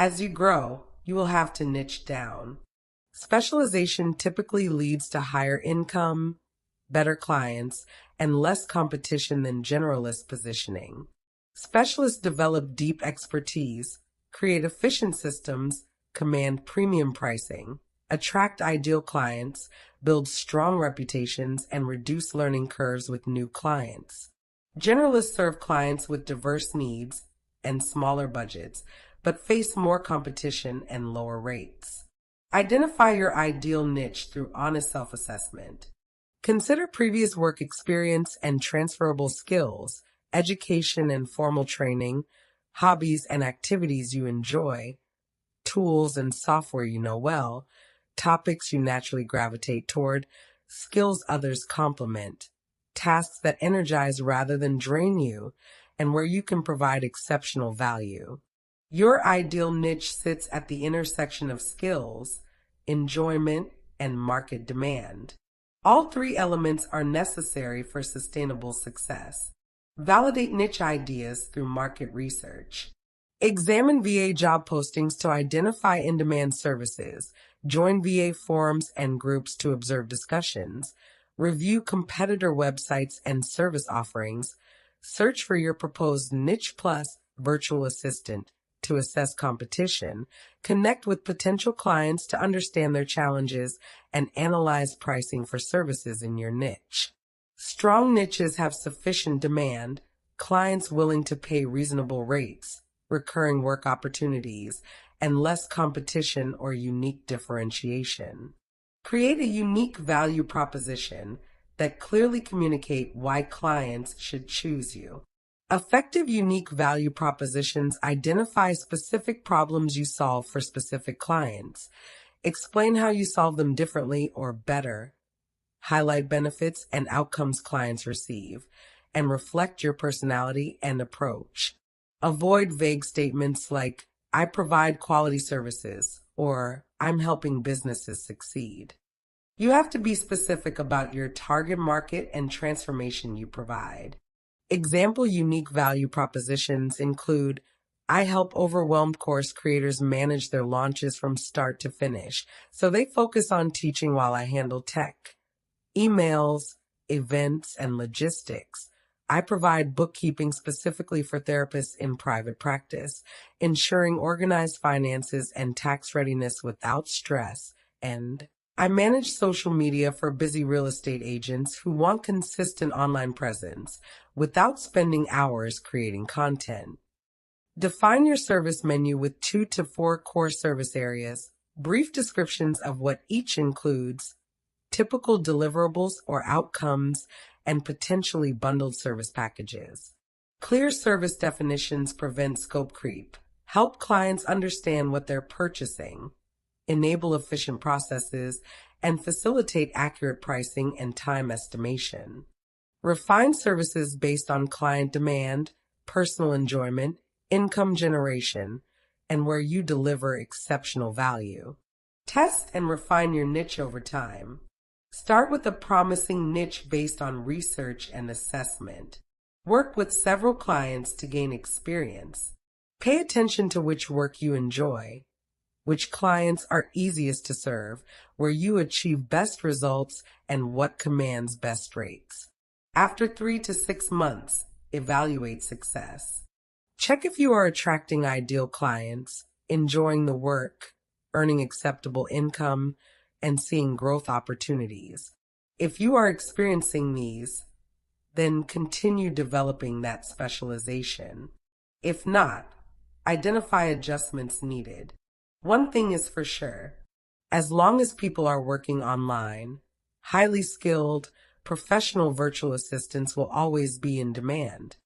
As you grow, you will have to niche down. Specialization typically leads to higher income, better clients, and less competition than generalist positioning. Specialists develop deep expertise, create efficient systems, command premium pricing, attract ideal clients, build strong reputations, and reduce learning curves with new clients. Generalists serve clients with diverse needs and smaller budgets, but face more competition and lower rates. Identify your ideal niche through honest self-assessment. Consider previous work experience and transferable skills, education and formal training, hobbies and activities you enjoy, tools and software you know well, topics you naturally gravitate toward, skills others complement, tasks that energize rather than drain you, and where you can provide exceptional value. Your ideal niche sits at the intersection of skills, enjoyment, and market demand. All three elements are necessary for sustainable success. Validate niche ideas through market research. Examine VA job postings to identify in-demand services. Join VA forums and groups to observe discussions. Review competitor websites and service offerings. Search for your proposed Niche Plus virtual assistant to assess competition. Connect with potential clients to understand their challenges and analyze pricing for services in your niche. Strong niches have sufficient demand, clients willing to pay reasonable rates, recurring work opportunities, and less competition or unique differentiation. Create a unique value proposition that clearly communicate why clients should choose you. Effective unique value propositions identify specific problems you solve for specific clients. Explain how you solve them differently or better. Highlight benefits and outcomes clients receive, and reflect your personality and approach. Avoid vague statements like, I provide quality services, or I'm helping businesses succeed. You have to be specific about your target market and transformation you provide. Example unique value propositions include, I help overwhelmed course creators manage their launches from start to finish, so they focus on teaching while I handle tech, emails, events, and logistics. I provide bookkeeping specifically for therapists in private practice, ensuring organized finances and tax readiness without stress, and I manage social media for busy real estate agents who want consistent online presence without spending hours creating content. Define your service menu with 2 to 4 core service areas, brief descriptions of what each includes, typical deliverables or outcomes, and potentially bundled service packages. Clear service definitions prevent scope creep, help clients understand what they're purchasing, enable efficient processes, and facilitate accurate pricing and time estimation. Refine services based on client demand, personal enjoyment, income generation, and where you deliver exceptional value. Test and refine your niche over time. Start with a promising niche based on research and assessment. Work with several clients to gain experience. Pay attention to which work you enjoy, which clients are easiest to serve, where you achieve best results, and what commands best rates. After 3 to 6 months, evaluate success. Check if you are attracting ideal clients, enjoying the work, earning acceptable income, and seeing growth opportunities. If you are experiencing these, then continue developing that specialization. If not, identify adjustments needed. One thing is for sure, as long as people are working online, highly skilled, professional virtual assistants will always be in demand.